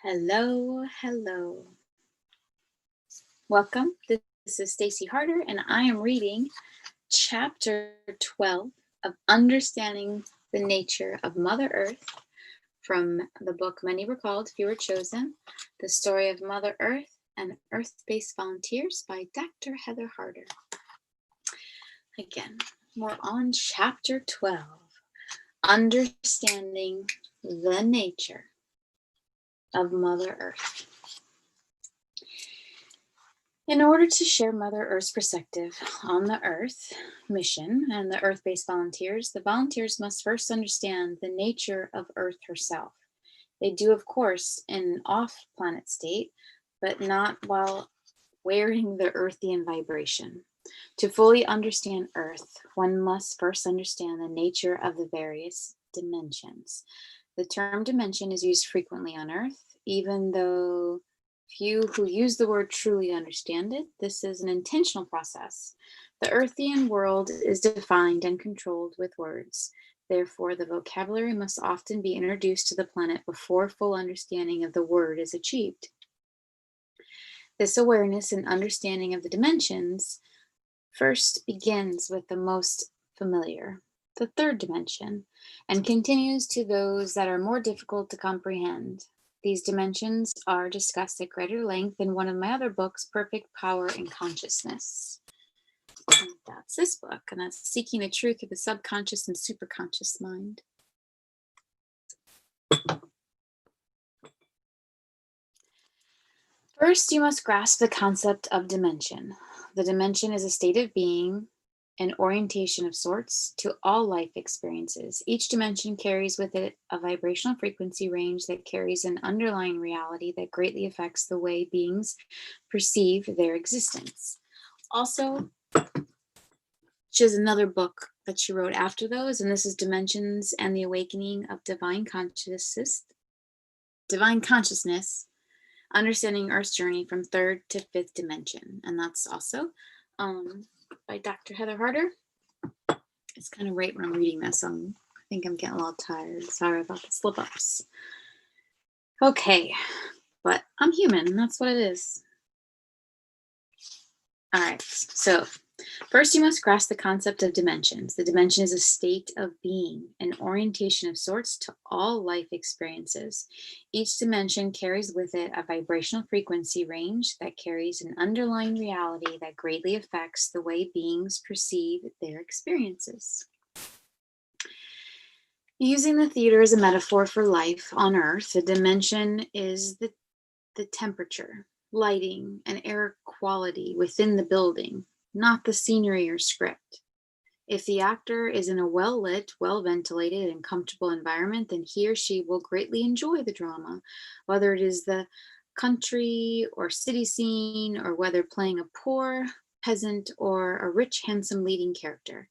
Hello, hello. Welcome. This is Stacy Harder, and I am reading Chapter 12 of Understanding the Nature of Mother Earth from the book Many Were Called, Few Were Chosen, The Story of Mother Earth and Earth-Based Volunteers by Dr. Heather Harder. Again, we're on Chapter 12, Understanding the Nature of Mother Earth. In order to share Mother Earth's perspective on the Earth mission and the Earth-based volunteers, the volunteers must first understand the nature of Earth herself. They do, of course, in an off-planet state, but not while wearing the Earthian vibration. To fully understand Earth, one must first understand the nature of the various dimensions. The term dimension is used frequently on Earth, even though few who use the word truly understand it. This is an intentional process. The Earthian world is defined and controlled with words. Therefore, the vocabulary must often be introduced to the planet before full understanding of the word is achieved. This awareness and understanding of the dimensions first begins with the most familiar, the third dimension, and continues to those that are more difficult to comprehend. These dimensions are discussed at greater length in one of my other books, Perfect Power and Consciousness. And that's this book, and that's Seeking the Truth of the Subconscious and Superconscious Mind. First, you must grasp the concept of dimension. The dimension is a state of being, an orientation of sorts to all life experiences. Each dimension carries with it a vibrational frequency range that carries an underlying reality that greatly affects the way beings perceive their existence. Also, she has another book that she wrote after those, and this is Dimensions and the Awakening of Divine Consciousness, Understanding Earth's Journey from Third to Fifth Dimension. And that's also by Dr. Heather Harder. It's kind of right when I'm reading this. I think I'm getting a little tired. Sorry about the slip-ups. Okay, but I'm human, and that's what it is. All right, so first you must grasp the concept of dimensions. The dimension is a state of being, an orientation of sorts to all life experiences. Each dimension carries with it a vibrational frequency range that carries an underlying reality that greatly affects the way beings perceive their experiences. Using the theater as a metaphor for life on Earth, the dimension is the temperature, lighting, and air quality within the building, not the scenery or script. If the actor is in a well-lit, well-ventilated, and comfortable environment, then he or she will greatly enjoy the drama, whether it is the country or city scene, or whether playing a poor peasant or a rich, handsome leading character.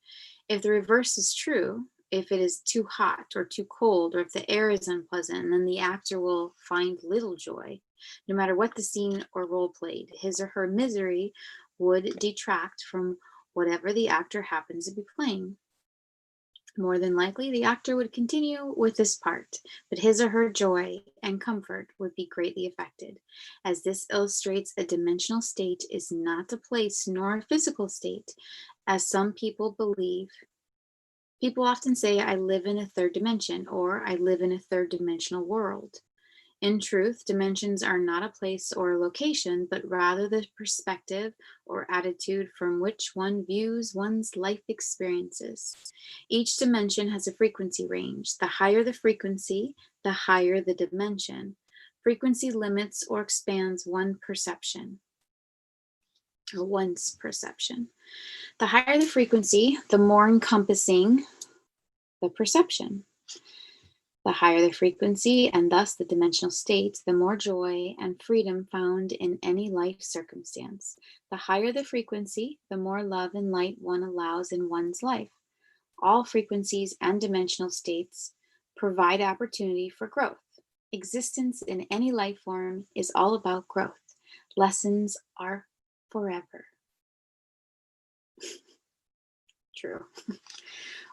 If the reverse is true, if it is too hot or too cold, or if the air is unpleasant, then the actor will find little joy. No matter what the scene or role played, his or her misery would detract from whatever the actor happens to be playing. More than likely, the actor would continue with this part, but his or her joy and comfort would be greatly affected. As this illustrates, a dimensional state is not a place nor a physical state, as some people believe. People often say, I live in a third dimension, or I live in a third dimensional world. In truth, dimensions are not a place or a location, but rather the perspective or attitude from which one views one's life experiences. Each dimension has a frequency range. The higher the frequency, the higher the dimension. Frequency limits or expands one's perception. The higher the frequency, the more encompassing the perception. The higher the frequency, and thus the dimensional state, the more joy and freedom found in any life circumstance. The higher the frequency, the more love and light one allows in one's life. All frequencies and dimensional states provide opportunity for growth. Existence in any life form is all about growth. Lessons are forever. True.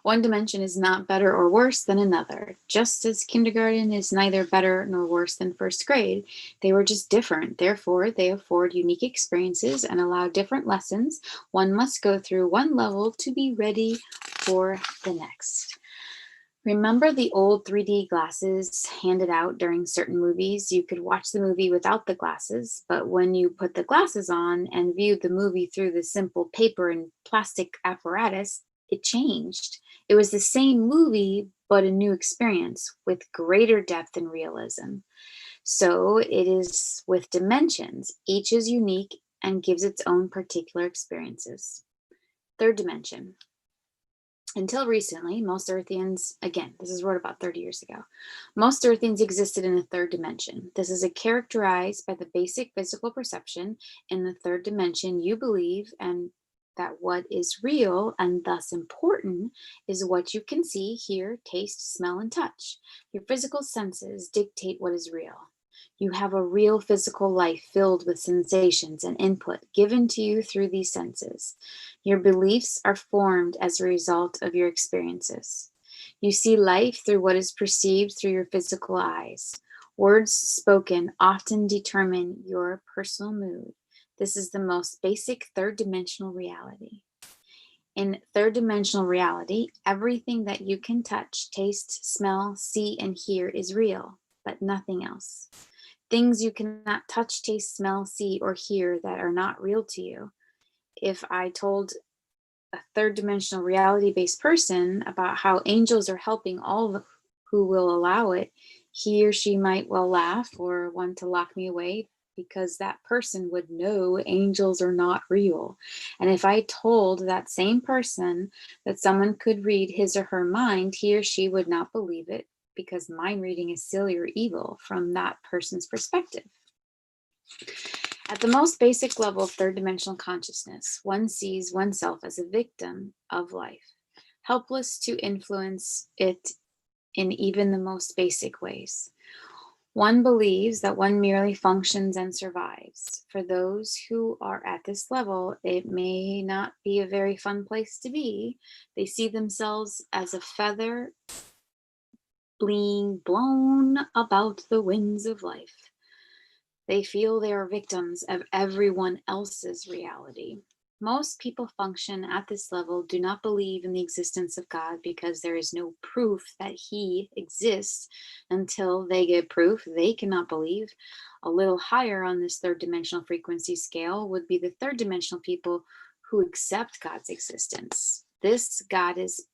One dimension is not better or worse than another. Just as kindergarten is neither better nor worse than first grade, they were just different. Therefore, they afford unique experiences and allow different lessons. One must go through one level to be ready for the next. Remember the old 3D glasses handed out during certain movies? You could watch the movie without the glasses, but when you put the glasses on and viewed the movie through the simple paper and plastic apparatus, it changed. It was the same movie, but a new experience with greater depth and realism. So it is with dimensions. Each is unique and gives its own particular experiences. Third dimension. Until recently, most Earthians, again, this is wrote about 30 years ago, most Earthians existed in a third dimension. This is characterized by the basic physical perception. In the third dimension, you believe and that what is real and thus important is what you can see, hear, taste, smell, and touch. Your physical senses dictate what is real. You have a real physical life filled with sensations and input given to you through these senses. Your beliefs are formed as a result of your experiences. You see life through what is perceived through your physical eyes. Words spoken often determine your personal mood. This is the most basic third dimensional reality. In third dimensional reality, everything that you can touch, taste, smell, see, and hear is real, but nothing else. Things you cannot touch, taste, smell, see, or hear that are not real to you. If I told a third dimensional reality based person about how angels are helping all who will allow it, he or she might well laugh or want to lock me away because that person would know angels are not real. And if I told that same person that someone could read his or her mind, he or she would not believe it because mind reading is silly or evil from that person's perspective. At the most basic level of third dimensional consciousness, one sees oneself as a victim of life, helpless to influence it in even the most basic ways. One believes that one merely functions and survives. For those who are at this level, it may not be a very fun place to be. They see themselves as a feather being blown about the winds of life. They feel they are victims of everyone else's reality. Most people function at this level do not believe in the existence of God because there is no proof that He exists. Until they get proof, they cannot believe. A little higher on this third dimensional frequency scale would be the third dimensional people who accept God's existence. This God is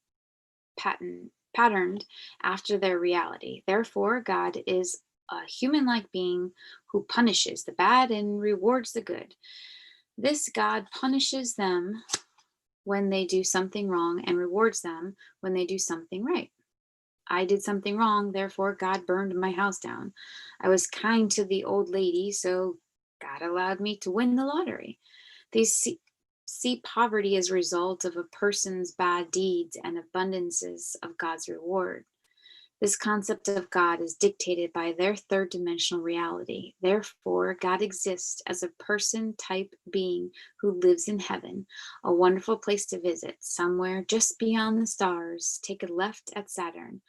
patterned after their reality. Therefore, God is a human-like being who punishes the bad and rewards the good. This God punishes them when they do something wrong and rewards them when they do something right. I did something wrong, therefore God burned my house down. I was kind to the old lady, so God allowed me to win the lottery. These see poverty as a result of a person's bad deeds and abundances of God's reward. This concept of God is dictated by their third dimensional reality. Therefore, God exists as a person type being who lives in heaven, a wonderful place to visit, somewhere just beyond the stars. Take a left at Saturn,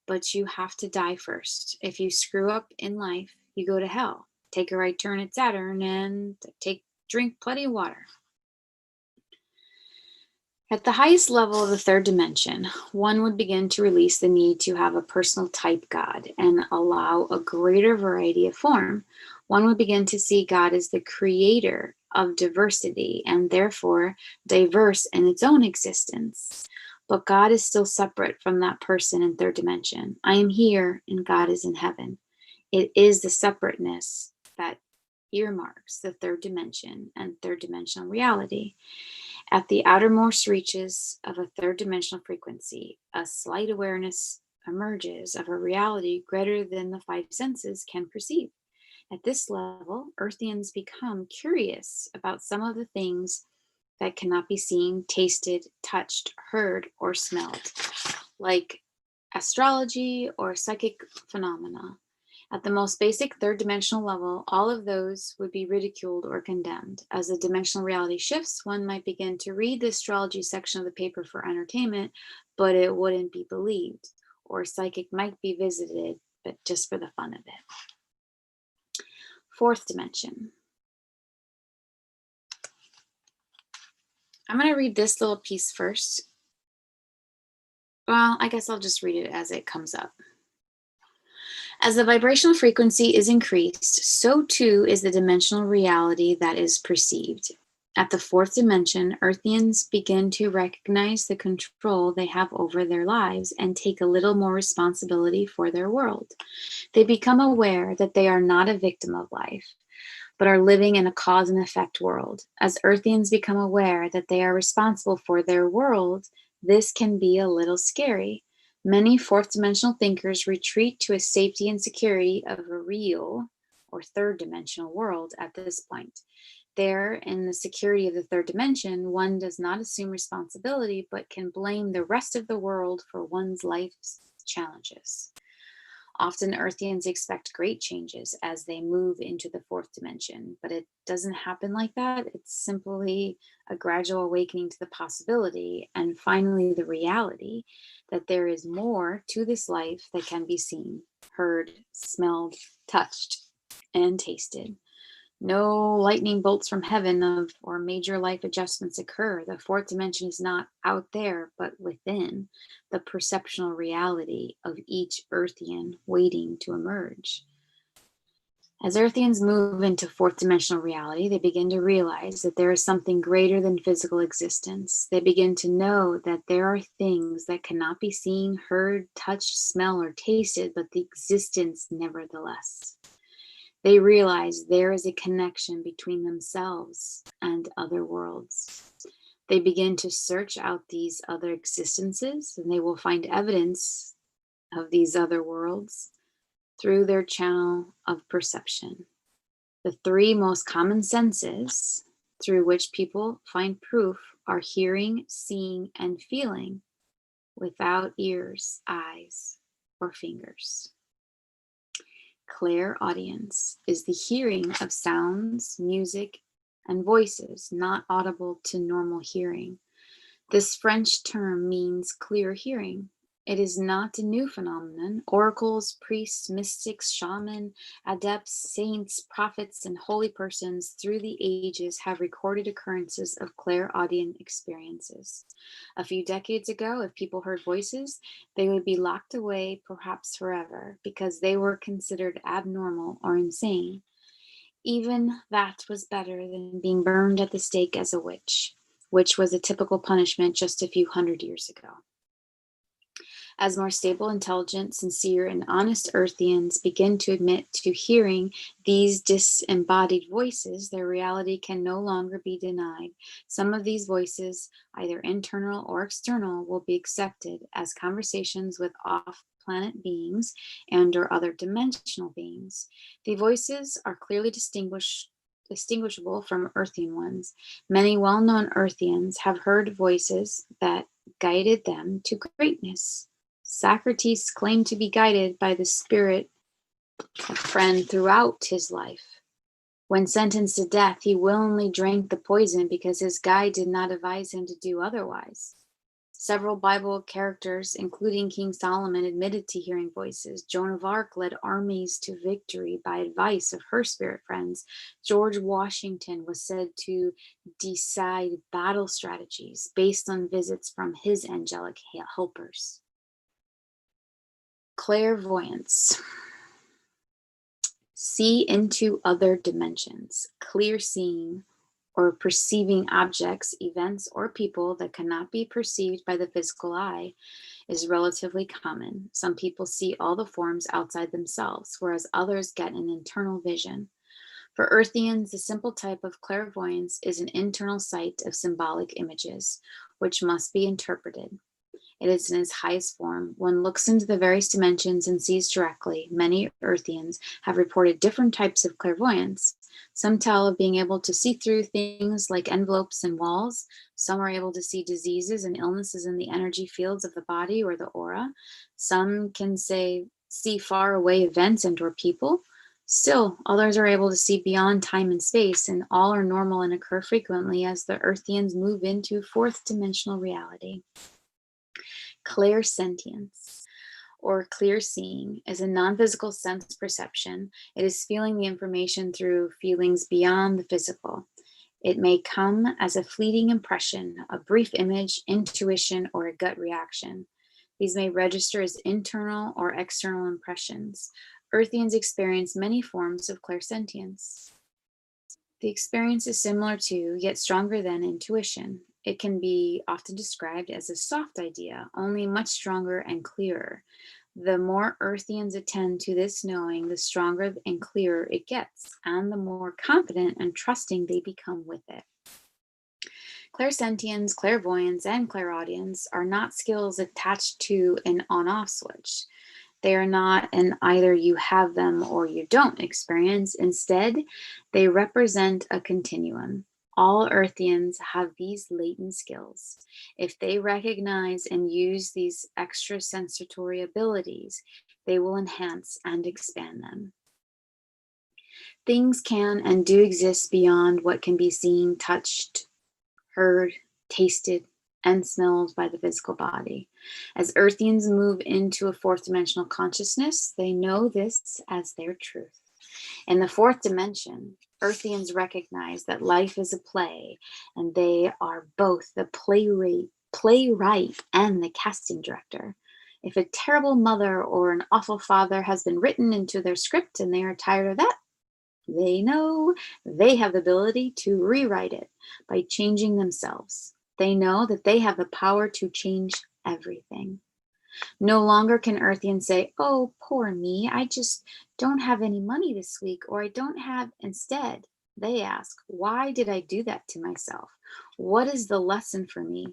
but you have to die first. If you screw up in life, you go to hell. Take a right turn at Saturn and drink plenty of water. At the highest level of the third dimension, one would begin to release the need to have a personal type God and allow a greater variety of form. One would begin to see God as the creator of diversity and therefore diverse in its own existence. But God is still separate from that person in third dimension. I am here and God is in heaven. It is the separateness that earmarks the third dimension and third dimensional reality. At the outermost reaches of a third dimensional frequency, a slight awareness emerges of a reality greater than the five senses can perceive. At this level, Earthians become curious about some of the things that cannot be seen, tasted, touched, heard, or smelled, like astrology or psychic phenomena. At the most basic third dimensional level, all of those would be ridiculed or condemned. As the dimensional reality shifts, one might begin to read the astrology section of the paper for entertainment, but it wouldn't be believed, or psychic might be visited, but just for the fun of it. Fourth dimension. I'm going to read this little piece first. Well, I guess I'll just read it as it comes up. As the vibrational frequency is increased, so too is the dimensional reality that is perceived. At the fourth dimension, Earthians begin to recognize the control they have over their lives and take a little more responsibility for their world. They become aware that they are not a victim of life, but are living in a cause and effect world. As Earthians become aware that they are responsible for their world, this can be a little scary. Many fourth dimensional thinkers retreat to a safety and security of a real or third dimensional world at this point. There, in the security of the third dimension, one does not assume responsibility, but can blame the rest of the world for one's life's challenges. Often Earthians expect great changes as they move into the fourth dimension, but it doesn't happen like that. It's simply a gradual awakening to the possibility and finally the reality that there is more to this life that can be seen, heard, smelled, touched, and tasted. No lightning bolts from heaven or major life adjustments occur. The fourth dimension is not out there, but within the perceptual reality of each Earthian waiting to emerge. As Earthians move into fourth dimensional reality, they begin to realize that there is something greater than physical existence. They begin to know that there are things that cannot be seen, heard, touched, smelled, or tasted, but the existence nevertheless. They realize there is a connection between themselves and other worlds. They begin to search out these other existences, and they will find evidence of these other worlds through their channel of perception. The three most common senses through which people find proof are hearing, seeing, and feeling without ears, eyes, or fingers. Clairaudience is the hearing of sounds, music, and voices not audible to normal hearing. This French term means clear hearing. It is not a new phenomenon. Oracles, priests, mystics, shamans, adepts, saints, prophets, and holy persons through the ages have recorded occurrences of clairaudient experiences. A few decades ago, if people heard voices, they would be locked away perhaps forever because they were considered abnormal or insane. Even that was better than being burned at the stake as a witch, which was a typical punishment just a few hundred years ago. As more stable, intelligent, sincere, and honest Earthians begin to admit to hearing these disembodied voices, their reality can no longer be denied. Some of these voices, either internal or external, will be accepted as conversations with off-planet beings and or other dimensional beings. The voices are clearly distinguishable from Earthian ones. Many well-known Earthians have heard voices that guided them to greatness. Socrates claimed to be guided by the spirit of friend throughout his life. When sentenced to death, he willingly drank the poison because his guide did not advise him to do otherwise. Several Bible characters, including King Solomon, admitted to hearing voices. Joan of Arc led armies to victory by advice of her spirit friends. George Washington was said to decide battle strategies based on visits from his angelic helpers. Clairvoyance. See into other dimensions. Clear seeing or perceiving objects, events, or people that cannot be perceived by the physical eye is relatively common. Some people see all the forms outside themselves, whereas others get an internal vision. For Earthians, the simple type of clairvoyance is an internal sight of symbolic images, which must be interpreted. It is in its highest form. One looks into the various dimensions and sees directly. Many Earthians have reported different types of clairvoyance. Some tell of being able to see through things like envelopes and walls. Some are able to see diseases and illnesses in the energy fields of the body or the aura. Some can see far away events and or people. Still, others are able to see beyond time and space, and all are normal and occur frequently as the Earthians move into fourth dimensional reality. Clairsentience, or clear seeing, is a non-physical sense perception. It is feeling the information through feelings beyond the physical. It may come as a fleeting impression, a brief image, intuition, or a gut reaction. These may register as internal or external impressions. Earthians experience many forms of clairsentience. The experience is similar to, yet stronger than, intuition. It can be often described as a soft idea, only much stronger and clearer. The more Earthians attend to this knowing, the stronger and clearer it gets, and the more confident and trusting they become with it. Clairsentience, clairvoyance, and clairaudience are not skills attached to an on-off switch. They are not an either you have them or you don't experience. Instead, they represent a continuum. All Earthians have these latent skills. If they recognize and use these extrasensatory abilities, they will enhance and expand them. Things can and do exist beyond what can be seen, touched, heard, tasted, and smelled by the physical body. As Earthians move into a fourth dimensional consciousness, they know this as their truth. In the fourth dimension, Earthians recognize that life is a play, and they are both the playwright and the casting director. If a terrible mother or an awful father has been written into their script and they are tired of that, they know they have the ability to rewrite it by changing themselves. They know that they have the power to change everything. No longer can Earthians say, oh, poor me, I just don't have any money this week, or I don't have. Instead, they ask, why did I do that to myself? What is the lesson for me?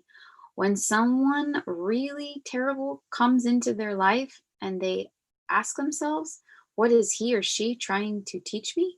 When someone really terrible comes into their life and they ask themselves, what is he or she trying to teach me?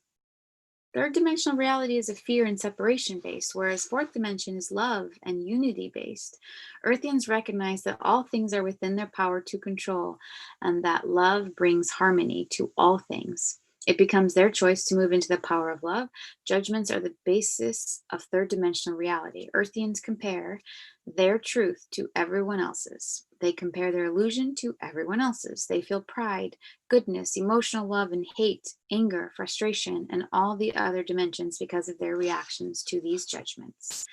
Third dimensional reality is a fear and separation based, whereas fourth dimension is love and unity based. Earthians recognize that all things are within their power to control, and that love brings harmony to all things. It becomes their choice to move into the power of love. Judgments are the basis of third dimensional reality. Earthians compare their truth to everyone else's. They compare their illusion to everyone else's. They feel pride, goodness, emotional love, and hate, anger, frustration, and all the other dimensions because of their reactions to these judgments.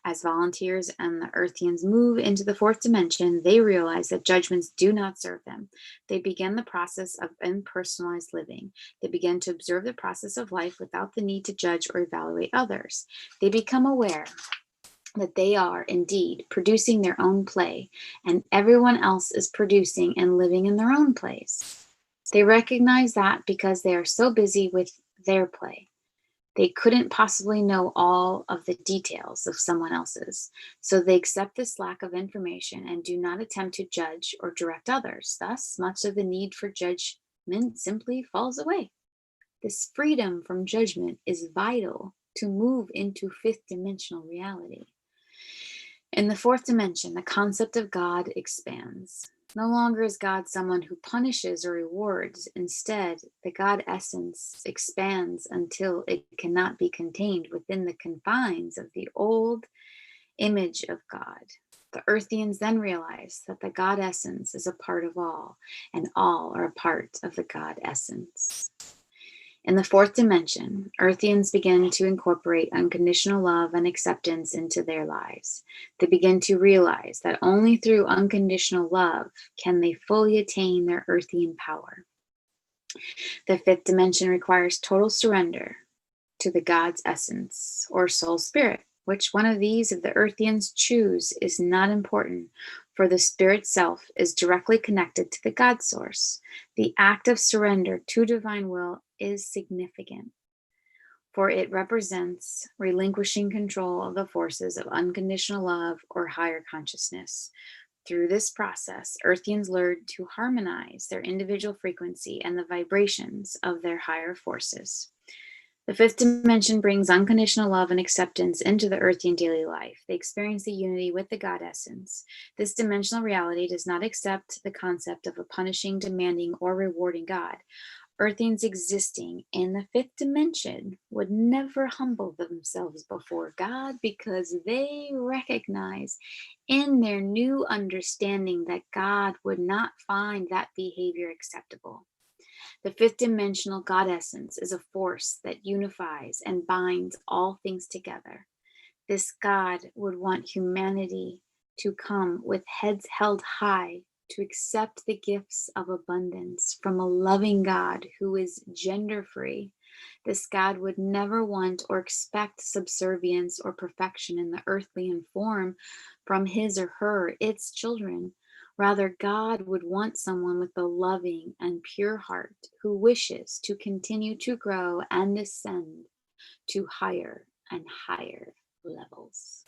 As volunteers and the Earthians move into the fourth dimension, they realize that judgments do not serve them. They begin the process of impersonalized living. They begin to observe the process of life without the need to judge or evaluate others. They become aware that they are indeed producing their own play, and everyone else is producing and living in their own plays. They recognize that because they are so busy with their play, they couldn't possibly know all of the details of someone else's. So they accept this lack of information and do not attempt to judge or direct others. Thus, much of the need for judgment simply falls away. This freedom from judgment is vital to move into fifth dimensional reality. In the fourth dimension, the concept of God expands. No longer is God someone who punishes or rewards. Instead, the God essence expands until it cannot be contained within the confines of the old image of God. The Earthians then realize that the God essence is a part of all, and all are a part of the God essence. In the fourth dimension, Earthians begin to incorporate unconditional love and acceptance into their lives. They begin to realize that only through unconditional love can they fully attain their Earthian power. The fifth dimension requires total surrender to the God's essence or soul spirit. Which one of these if the Earthians choose is not important, for the spirit self is directly connected to the God source. The act of surrender to divine will is significant, for it represents relinquishing control of the forces of unconditional love or higher consciousness. Through this process, Earthians learn to harmonize their individual frequency and the vibrations of their higher forces. The fifth dimension brings unconditional love and acceptance into the Earthian daily life. They experience the unity with the God essence. This dimensional reality does not accept the concept of a punishing, demanding, or rewarding God. Earthians existing in the fifth dimension would never humble themselves before God because they recognize in their new understanding that God would not find that behavior acceptable. The fifth dimensional God essence is a force that unifies and binds all things together. This God would want humanity to come with heads held high to accept the gifts of abundance from a loving God who is gender free. This God would never want or expect subservience or perfection in the earthly form from his or her, its children. Rather, God would want someone with a loving and pure heart who wishes to continue to grow and ascend to higher and higher levels.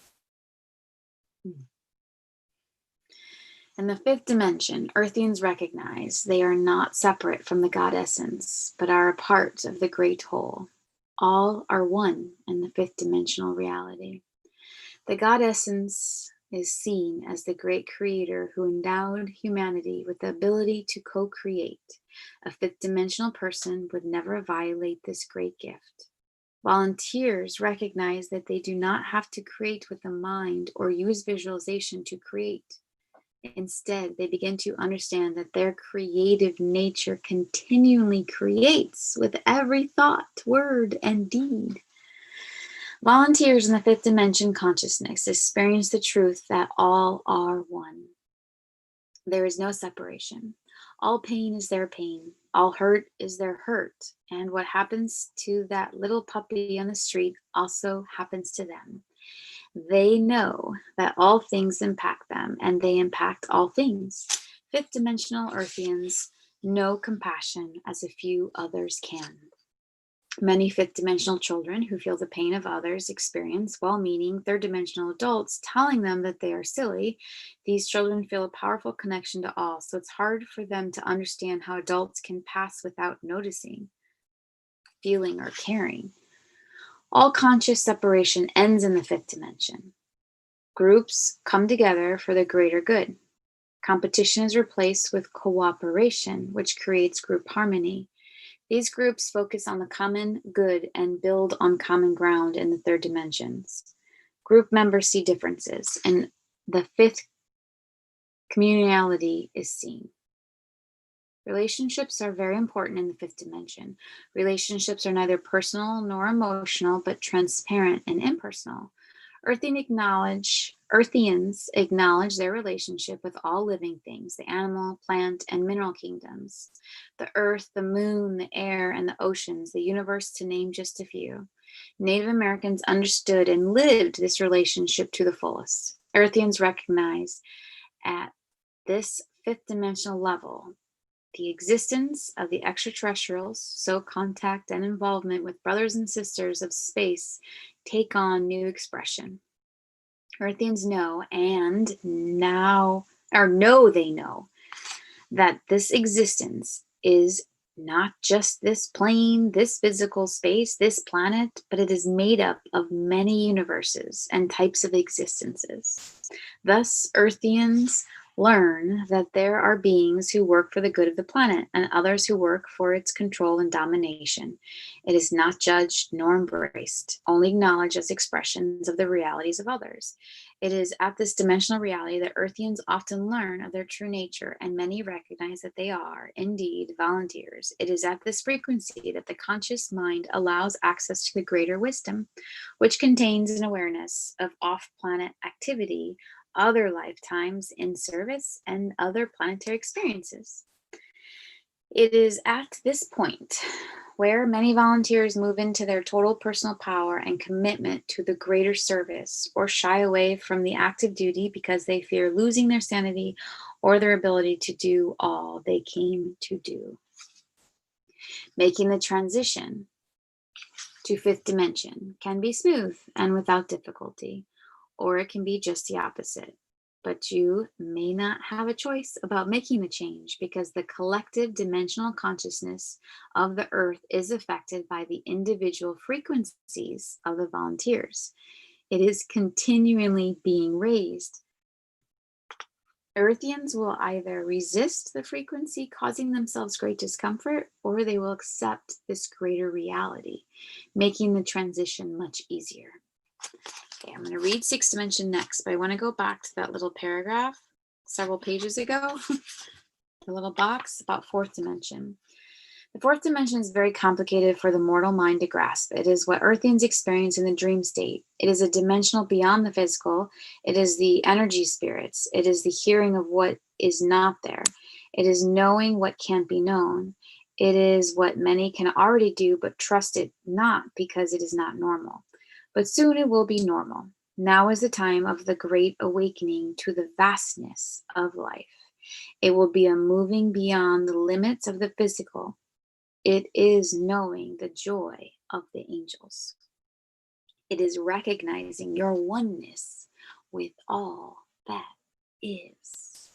In the fifth dimension, Earthians recognize they are not separate from the God essence, but are a part of the great whole. All are one in the fifth dimensional reality. The God essence is seen as the great creator who endowed humanity with the ability to co-create. A fifth dimensional person would never violate this great gift. Volunteers recognize that they do not have to create with the mind or use visualization to create. Instead, they begin to understand that their creative nature continually creates with every thought, word, and deed. Volunteers in the fifth dimension consciousness experience the truth that all are one. There is no separation. All pain is their pain. All hurt is their hurt. And what happens to that little puppy on the street also happens to them. They know that all things impact them and they impact all things. Fifth dimensional Earthians know compassion as a few others can. Many fifth dimensional children who feel the pain of others experience well-meaning third dimensional adults telling them that they are silly. These children feel a powerful connection to all, so it's hard for them to understand how adults can pass without noticing, feeling, or caring. All conscious separation ends in the fifth dimension. Groups come together for the greater good. Competition is replaced with cooperation, which creates group harmony. These groups focus on the common good and build on common ground in the third dimensions. Group members see differences, and the fifth communality is seen. Relationships are very important in the fifth dimension. Relationships are neither personal nor emotional, but transparent and impersonal. Earthians acknowledge their relationship with all living things, the animal, plant, and mineral kingdoms, the earth, the moon, the air, and the oceans, the universe, to name just a few. Native Americans understood and lived this relationship to the fullest. Earthians recognize at this fifth dimensional level the existence of the extraterrestrials, so contact and involvement with brothers and sisters of space take on new expression. Earthians know they know that this existence is not just this plane, this physical space, this planet, but it is made up of many universes and types of existences. Thus, Earthians learn that there are beings who work for the good of the planet and others who work for its control and domination. It is not judged nor embraced, only acknowledged as expressions of the realities of others. It is at this dimensional reality that Earthians often learn of their true nature, and many recognize that they are, indeed, volunteers. It is at this frequency that the conscious mind allows access to the greater wisdom, which contains an awareness of off-planet activity, other lifetimes in service, and other planetary experiences. It is at this point where many volunteers move into their total personal power and commitment to the greater service, or shy away from the active duty because they fear losing their sanity or their ability to do all they came to do. Making the transition to fifth dimension can be smooth and without difficulty, or it can be just the opposite. But you may not have a choice about making the change because the collective dimensional consciousness of the earth is affected by the individual frequencies of the volunteers. It is continually being raised. Earthians will either resist the frequency, causing themselves great discomfort, or they will accept this greater reality, making the transition much easier. Okay, I'm going to read sixth dimension next, but I want to go back to that little paragraph several pages ago, the little box about fourth dimension. The fourth dimension is very complicated for the mortal mind to grasp. It is what Earthians experience in the dream state. It is a dimensional beyond the physical. It is the energy spirits. It is the hearing of what is not there. It is knowing what can't be known. It is what many can already do, but trust it not because it is not normal. But soon it will be normal. Now is the time of the great awakening to the vastness of life. It will be a moving beyond the limits of the physical. It is knowing the joy of the angels. It is recognizing your oneness with all that is.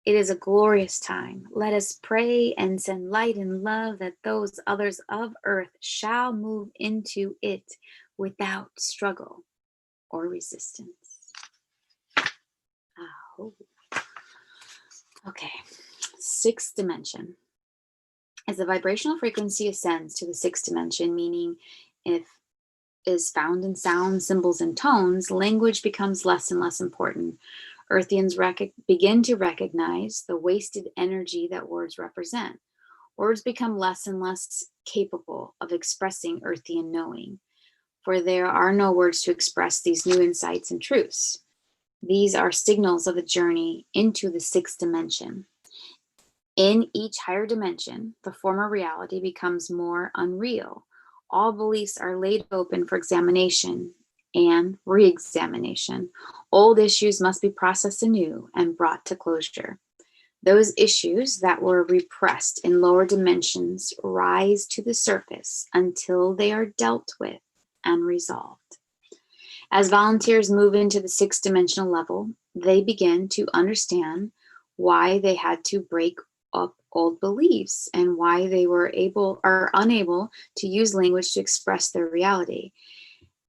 It is a glorious time. Let us pray and send light and love that those others of earth shall move into it without struggle or resistance. Oh. Okay, sixth dimension. As the vibrational frequency ascends to the sixth dimension, meaning if is found in sounds, symbols, and tones, language becomes less and less important. Earthians begin to recognize the wasted energy that words represent. Words become less and less capable of expressing Earthian knowing, for there are no words to express these new insights and truths. These are signals of the journey into the sixth dimension. In each higher dimension, the former reality becomes more unreal. All beliefs are laid open for examination and re-examination. Old issues must be processed anew and brought to closure. Those issues that were repressed in lower dimensions rise to the surface until they are dealt with and resolved. As volunteers move into the sixth dimensional level, they begin to understand why they had to break up old beliefs and why they were able or unable to use language to express their reality.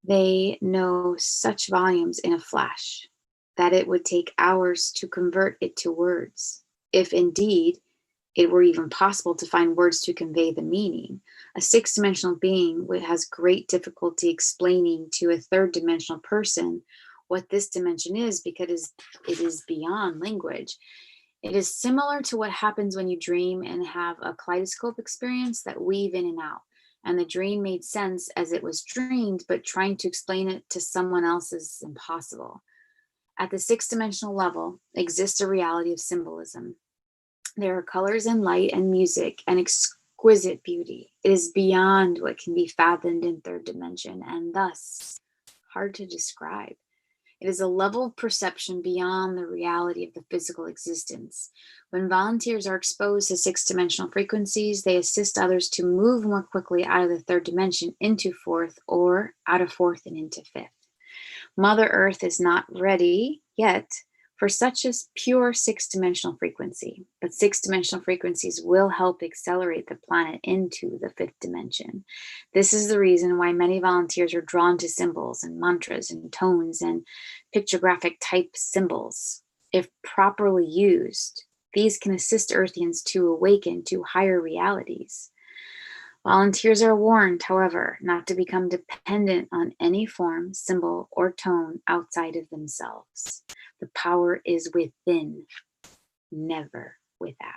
They know such volumes in a flash that it would take hours to convert it to words, if indeed it were even possible to find words to convey the meaning. A sixth dimensional being has great difficulty explaining to a third dimensional person what this dimension is because it is beyond language. It is similar to what happens when you dream and have a kaleidoscope experience that weave in and out. And the dream made sense as it was dreamed, but trying to explain it to someone else is impossible. At the sixth dimensional level exists a reality of symbolism. There are colors and light and music and exquisite beauty. It is beyond what can be fathomed in third dimension and thus hard to describe. It is a level of perception beyond the reality of the physical existence. When volunteers are exposed to sixth dimensional frequencies, they assist others to move more quickly out of the third dimension into fourth or out of fourth and into fifth. Mother Earth is not ready yet for such a pure sixth dimensional frequency, but sixth dimensional frequencies will help accelerate the planet into the fifth dimension. This is the reason why many volunteers are drawn to symbols and mantras and tones and pictographic type symbols. If properly used, these can assist Earthians to awaken to higher realities. Volunteers are warned, however, not to become dependent on any form, symbol, or tone outside of themselves. The power is within, never without.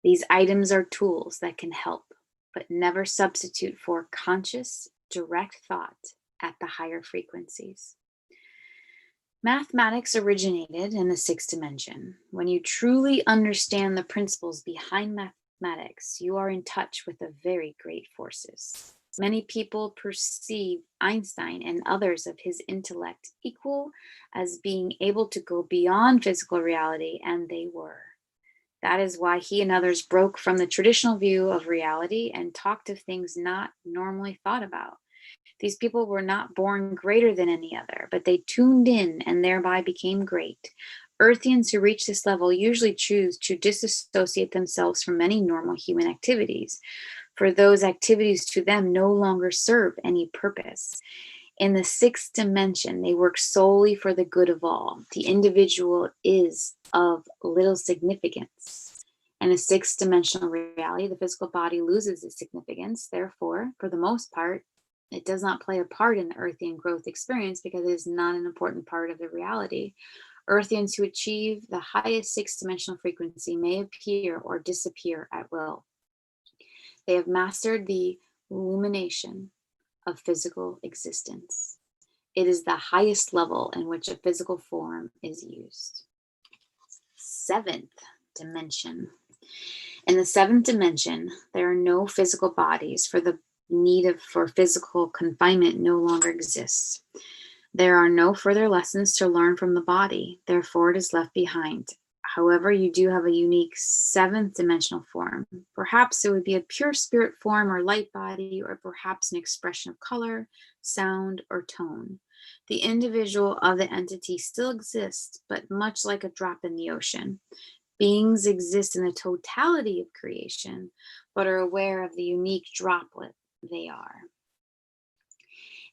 These items are tools that can help, but never substitute for conscious, direct thought at the higher frequencies. Mathematics originated in the sixth dimension. When you truly understand the principles behind mathematics, you are in touch with the very great forces. Many people perceive Einstein and others of his intellect equal as being able to go beyond physical reality, and they were. That is why he and others broke from the traditional view of reality and talked of things not normally thought about. These people were not born greater than any other, but they tuned in and thereby became great. Earthians who reach this level usually choose to disassociate themselves from many normal human activities, for those activities to them no longer serve any purpose. In the sixth dimension, they work solely for the good of all. The individual is of little significance. In a sixth dimensional reality, the physical body loses its significance. Therefore, for the most part, it does not play a part in the Earthian growth experience because it is not an important part of the reality. Earthians who achieve the highest sixth dimensional frequency may appear or disappear at will. They have mastered the illumination of physical existence. It is the highest level in which a physical form is used. Seventh dimension. In the seventh dimension, there are no physical bodies, for the need for physical confinement no longer exists. There are no further lessons to learn from the body, therefore it is left behind. However, you do have a unique seventh dimensional form. Perhaps it would be a pure spirit form or light body, or perhaps an expression of color, sound, or tone. The individual of the entity still exists, but much like a drop in the ocean. Beings exist in the totality of creation, but are aware of the unique droplet they are.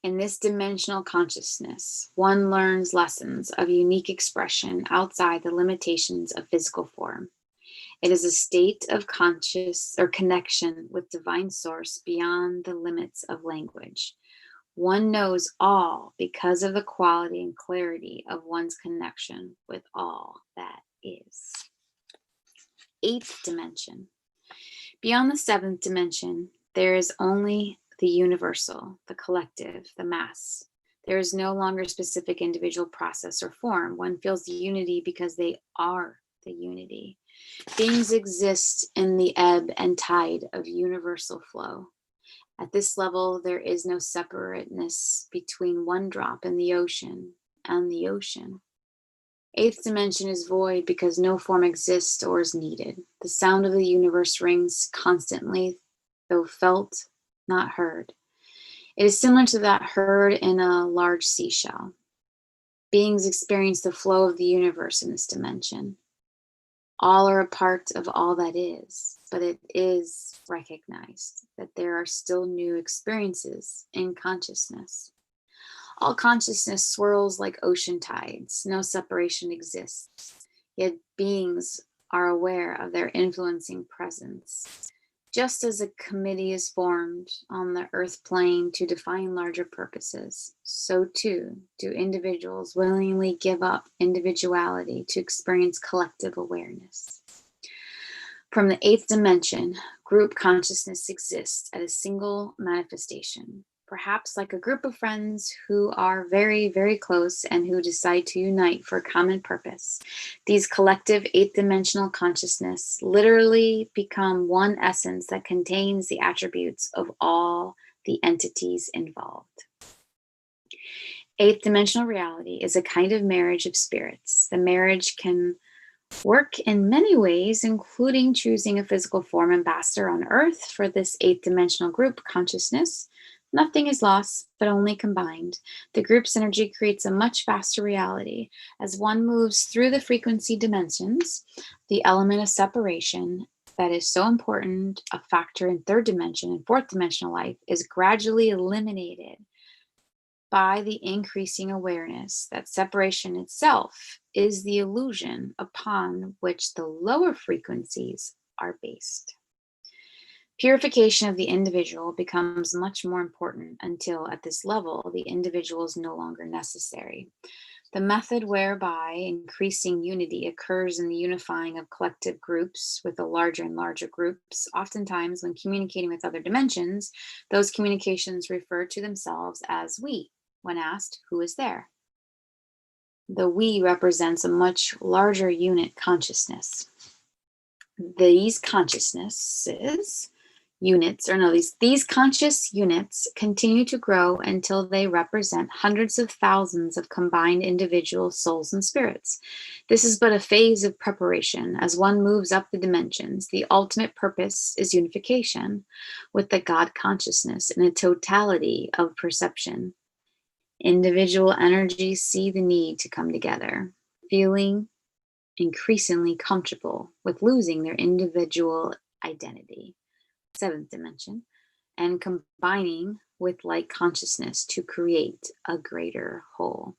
In this dimensional consciousness, one learns lessons of unique expression outside the limitations of physical form. It is a state of conscious or connection with divine source beyond the limits of language. One knows all because of the quality and clarity of one's connection with all that is. Eighth dimension. Beyond the seventh dimension, there is only the universal, the collective, the mass. There is no longer specific individual process or form. One feels the unity because they are the unity. Beings exist in the ebb and tide of universal flow. At this level, there is no separateness between one drop in the ocean and the ocean. Eighth dimension is void because no form exists or is needed. The sound of the universe rings constantly, though felt, not heard. It is similar to that heard in a large seashell. Beings experience the flow of the universe in this dimension. All are a part of all that is, but it is recognized that there are still new experiences in consciousness. All consciousness swirls like ocean tides. No separation exists, yet beings are aware of their influencing presence. Just as a committee is formed on the earth plane to define larger purposes, so too do individuals willingly give up individuality to experience collective awareness. From the eighth dimension, group consciousness exists at a single manifestation, perhaps like a group of friends who are very, very close and who decide to unite for a common purpose. These collective eighth dimensional consciousness literally become one essence that contains the attributes of all the entities involved. Eighth dimensional reality is a kind of marriage of spirits. The marriage can work in many ways, including choosing a physical form ambassador on Earth for this eighth dimensional group consciousness. Nothing is lost, but only combined. The group's energy creates a much vaster reality. As one moves through the frequency dimensions, the element of separation that is so important a factor in third dimension and fourth dimensional life is gradually eliminated by the increasing awareness that separation itself is the illusion upon which the lower frequencies are based. Purification of the individual becomes much more important until, at this level, the individual is no longer necessary. The method whereby increasing unity occurs in the unifying of collective groups with the larger and larger groups. Oftentimes, when communicating with other dimensions, those communications refer to themselves as we. When asked, who is there? The we represents a much larger unit consciousness. These consciousnesses these conscious units continue to grow until they represent hundreds of thousands of combined individual souls and spirits. This is but a phase of preparation. As one moves up the dimensions, the ultimate purpose is unification with the God consciousness in a totality of perception. Individual energies see the need to come together, feeling increasingly comfortable with losing their individual identity. Seventh dimension. and combining with light consciousness to create a greater whole.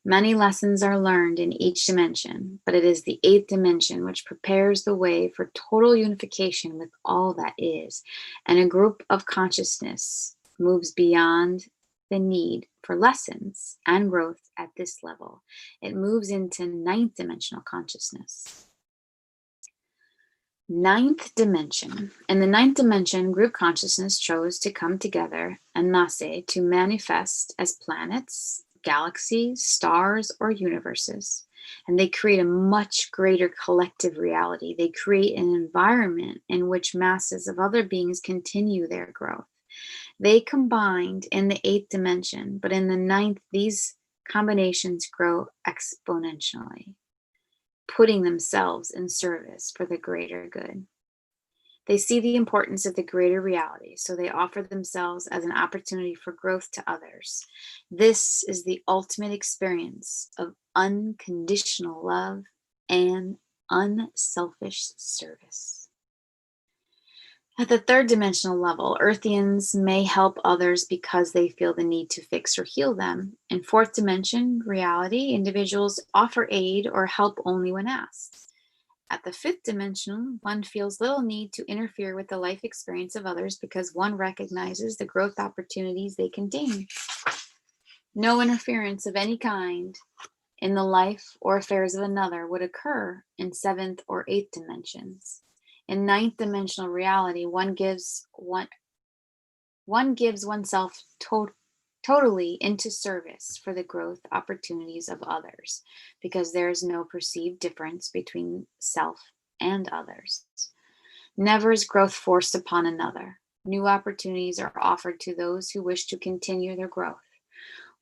Many lessons are learned in each dimension, but it is the eighth dimension which prepares the way for total unification with all that is, and a group of consciousness moves beyond the need for lessons and growth at this level. It moves into ninth dimensional consciousness. Ninth dimension. In the ninth dimension, group consciousness chose to come together and nase to manifest as planets, galaxies, stars, or universes. And they create a much greater collective reality. They create an environment in which masses of other beings continue their growth. They combined in the eighth dimension, but in the ninth, these combinations grow exponentially, putting themselves in service for the greater good. They see the importance of the greater reality, so they offer themselves as an opportunity for growth to others. This is the ultimate experience of unconditional love and unselfish service. At the third dimensional level, Earthians may help others because they feel the need to fix or heal them. In fourth dimension reality, individuals offer aid or help only when asked. At the fifth dimension, one feels little need to interfere with the life experience of others because one recognizes the growth opportunities they contain. No interference of any kind in the life or affairs of another would occur in seventh or eighth dimensions. In ninth dimensional reality, one gives oneself totally into service for the growth opportunities of others, because there is no perceived difference between self and others. Never is growth forced upon another. New opportunities are offered to those who wish to continue their growth.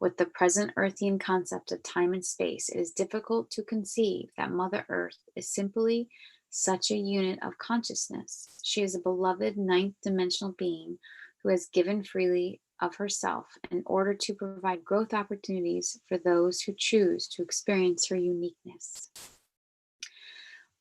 With the present Earthian concept of time and space, it is difficult to conceive that Mother Earth is simply such a unit of consciousness. She is a beloved ninth dimensional being who has given freely of herself in order to provide growth opportunities for those who choose to experience her uniqueness.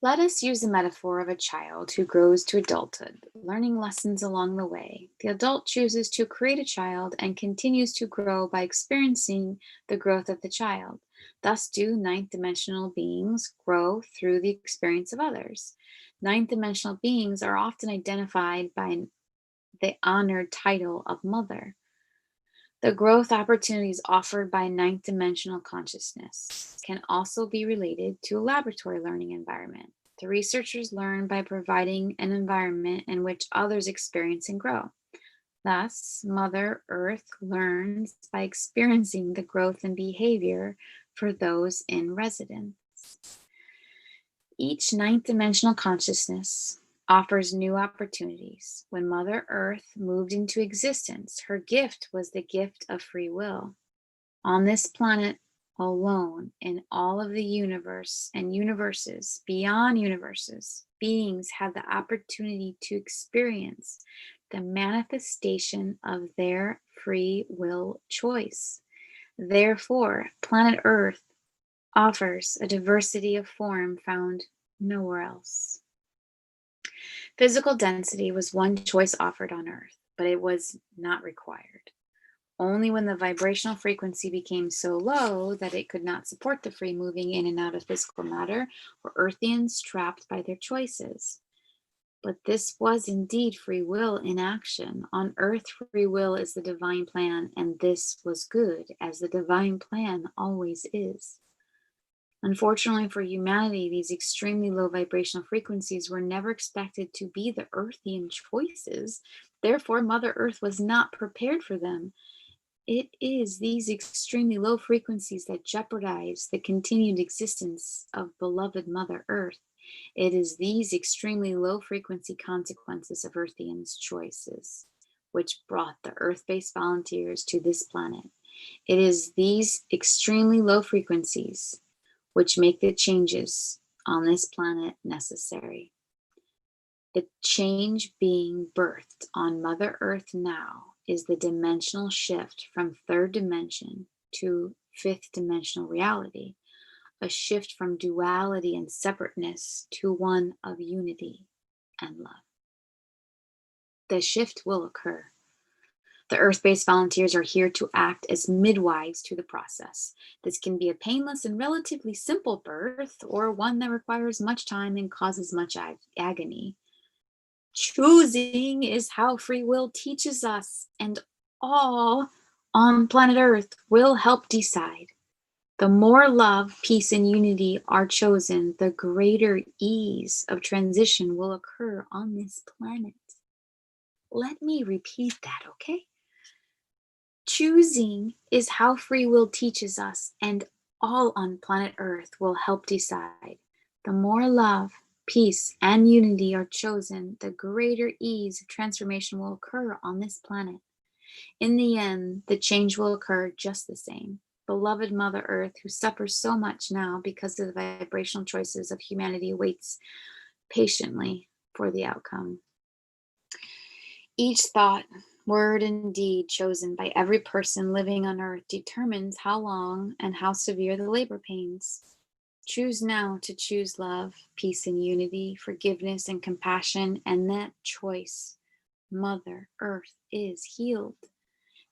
Let us use the metaphor of a child who grows to adulthood, learning lessons along the way. The adult chooses to create a child and continues to grow by experiencing the growth of the child. Thus do ninth dimensional beings grow through the experience of others. Ninth dimensional beings are often identified by the honored title of Mother. The growth opportunities offered by ninth dimensional consciousness can also be related to a laboratory learning environment. The researchers learn by providing an environment in which others experience and grow. Thus, Mother Earth learns by experiencing the growth and behavior for those in residence. Each ninth dimensional consciousness offers new opportunities. When Mother Earth moved into existence, her gift was the gift of free will. On this planet alone, in all of the universe and universes, beyond universes, beings have the opportunity to experience the manifestation of their free will choice. Therefore, planet Earth offers a diversity of form found nowhere else. Physical density was one choice offered on Earth, but it was not required. Only when the vibrational frequency became so low that it could not support the free moving in and out of physical matter were Earthians trapped by their choices. But this was indeed free will in action. On Earth, free will is the divine plan, and this was good, as the divine plan always is. Unfortunately for humanity, these extremely low vibrational frequencies were never expected to be the Earthian choices. Therefore, Mother Earth was not prepared for them. It is these extremely low frequencies that jeopardize the continued existence of beloved Mother Earth. It is these extremely low frequency consequences of Earthians' choices which brought the Earth-based volunteers to this planet. It is these extremely low frequencies which make the changes on this planet necessary. The change being birthed on Mother Earth now is the dimensional shift from third dimension to fifth dimensional reality, a shift from duality and separateness to one of unity and love. The shift will occur. The Earth-based volunteers are here to act as midwives to the process. This can be a painless and relatively simple birth, or one that requires much time and causes much agony. Choosing is how free will teaches us, and all on planet Earth will help decide. The more love, peace, and unity are chosen, the greater ease of transition will occur on this planet. Let me repeat that, okay? Choosing is how free will teaches us, and all on planet Earth will help decide. The more love, peace, and unity are chosen, the greater ease of transformation will occur on this planet. In the end, the change will occur just the same. Beloved Mother Earth, who suffers so much now because of the vibrational choices of humanity, waits patiently for the outcome. Each thought, word, and deed chosen by every person living on Earth determines how long and how severe the labor pains. Choose now to choose love, peace, and unity, forgiveness, and compassion, and that choice, Mother Earth, is healed.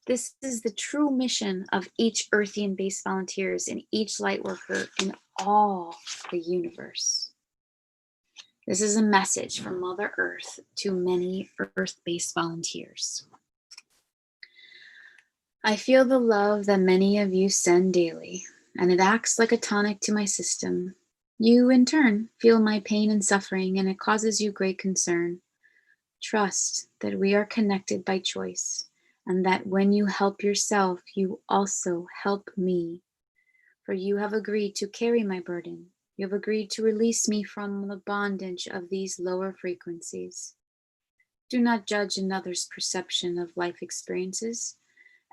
This is the true mission of each Earthian-based volunteers and each light worker in all the universe. This is a message from Mother Earth to many Earth-based volunteers. I feel the love that many of you send daily, and it acts like a tonic to my system. You, in turn, feel my pain and suffering, and it causes you great concern. Trust that we are connected by choice, and that when you help yourself, you also help me. For you have agreed to carry my burden. You have agreed to release me from the bondage of these lower frequencies. Do not judge another's perception of life experiences,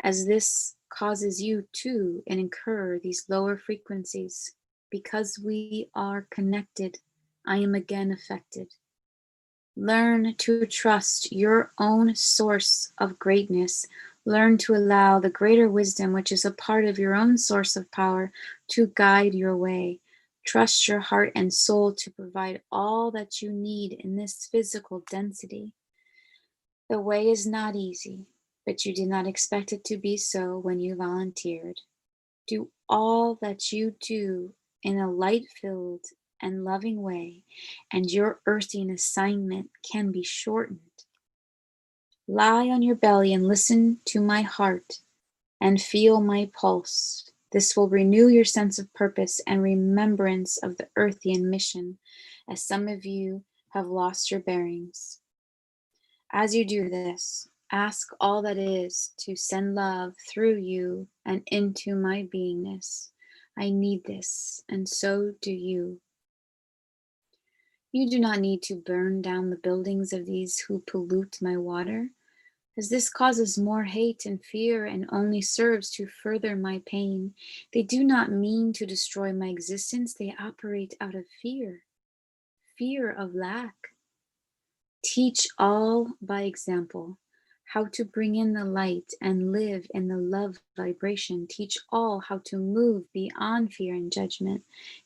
as this causes you to incur these lower frequencies. Because we are connected, I am again affected. Learn to trust your own source of greatness. Learn to allow the greater wisdom, which is a part of your own source of power, to guide your way. Trust your heart and soul to provide all that you need in this physical density. The way is not easy, but you did not expect it to be so when you volunteered. Do all that you do in a light-filled and loving way, and your earthing assignment can be shortened. Lie on your belly and listen to my heart and feel my pulse. This will renew your sense of purpose and remembrance of the Earthian mission, as some of you have lost your bearings. As you do this, ask all that is to send love through you and into my beingness. I need this, and so do you. You do not need to burn down the buildings of these who pollute my water, as this causes more hate and fear and only serves to further my pain. They do not mean to destroy my existence. They operate out of fear, fear of lack. Teach all by example how to bring in the light and live in the love vibration. Teach all how to move beyond fear and judgment.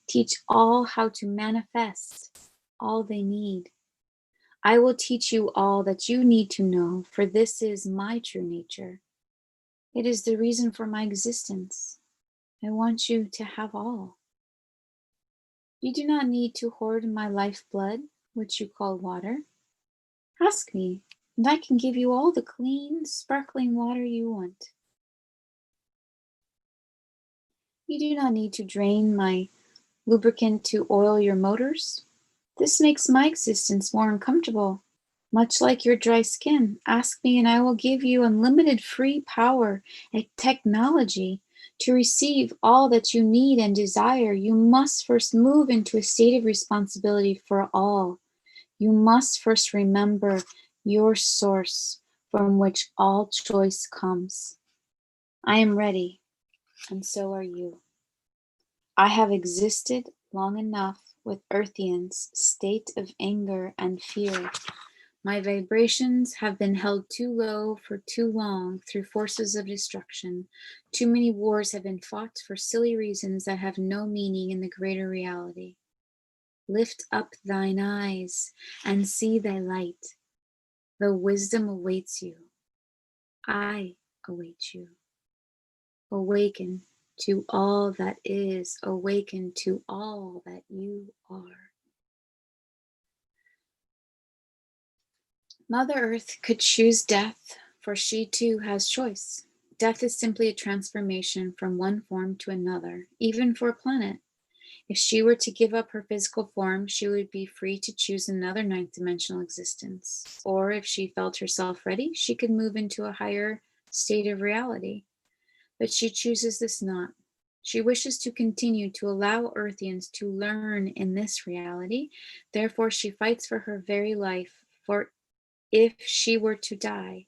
Teach all how to manifest all they need. I will teach you all that you need to know, for this is my true nature. It is the reason for my existence. I want you to have all. You do not need to hoard my lifeblood, which you call water. Ask me, and I can give you all the clean, sparkling water you want. You do not need to drain my lubricant to oil your motors. This makes my existence more uncomfortable. Much like your dry skin, ask me and I will give you unlimited free power and technology to receive all that you need and desire. You must first move into a state of responsibility for all. You must first remember your source from which all choice comes. I am ready, and so are you. I have existed long enough with Earthians' state of anger and fear. My vibrations have been held too low for too long through forces of destruction. Too many wars have been fought for silly reasons that have no meaning in the greater reality. Lift up thine eyes and see thy light. The wisdom awaits you. I await you. Awaken to all that is. Awaken to all that you are. Mother Earth could choose death, for she too has choice. Death is simply a transformation from one form to another, even for a planet. If she were to give up her physical form, she would be free to choose another ninth dimensional existence. Or if she felt herself ready, she could move into a higher state of reality. But she chooses this not. She wishes to continue to allow Earthians to learn in this reality. Therefore, she fights for her very life. For if she were to die,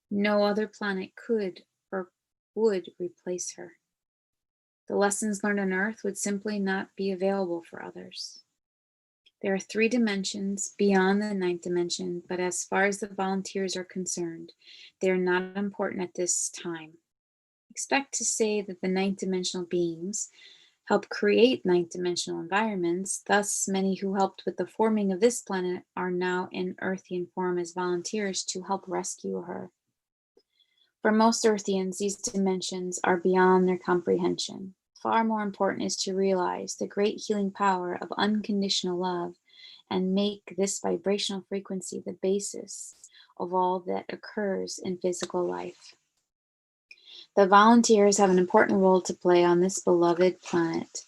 no other planet could or would replace her. The lessons learned on Earth would simply not be available for others. There are 3 dimensions beyond the ninth dimension, but as far as the volunteers are concerned, they are not important at this time. Expect to say that the ninth dimensional beings help create ninth dimensional environments. Thus, many who helped with the forming of this planet are now in Earthian form as volunteers to help rescue her. For most Earthians, these dimensions are beyond their comprehension. Far more important is to realize the great healing power of unconditional love and make this vibrational frequency the basis of all that occurs in physical life. The volunteers have an important role to play on this beloved planet.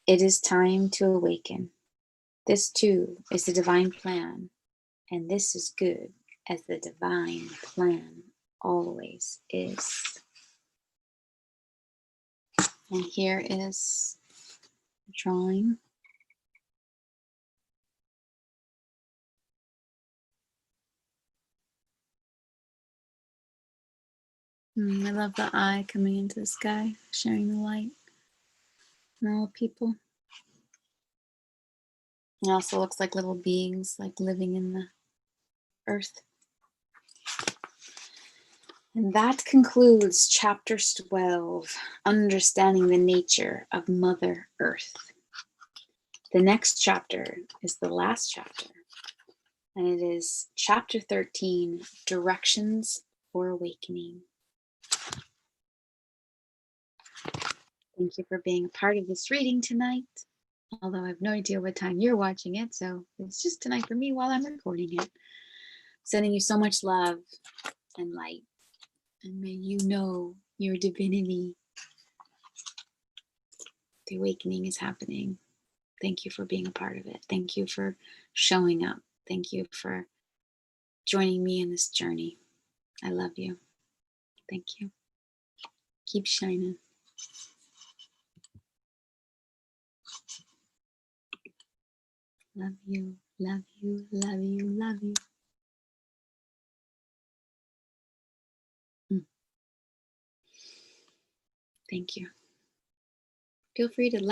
It is time to awaken. This too is the divine plan, and this is good as the divine plan always is. And here is a drawing. I love the eye coming into the sky, sharing the light and all people. It also looks like little beings like living in the earth. And that concludes chapter 12, Understanding the Nature of Mother Earth. The next chapter is the last chapter, and it is chapter 13, Directions for Awakening. Thank you for being a part of this reading tonight, although I have no idea what time you're watching it, so it's just tonight for me while I'm recording it. Sending you so much love and light, and may you know your divinity. The awakening is happening. Thank you for being a part of it. Thank you for showing up. Thank you for joining me in this journey. I love you. Thank you. Keep shining. Love you, love you, love you, love you. Thank you. Feel free to like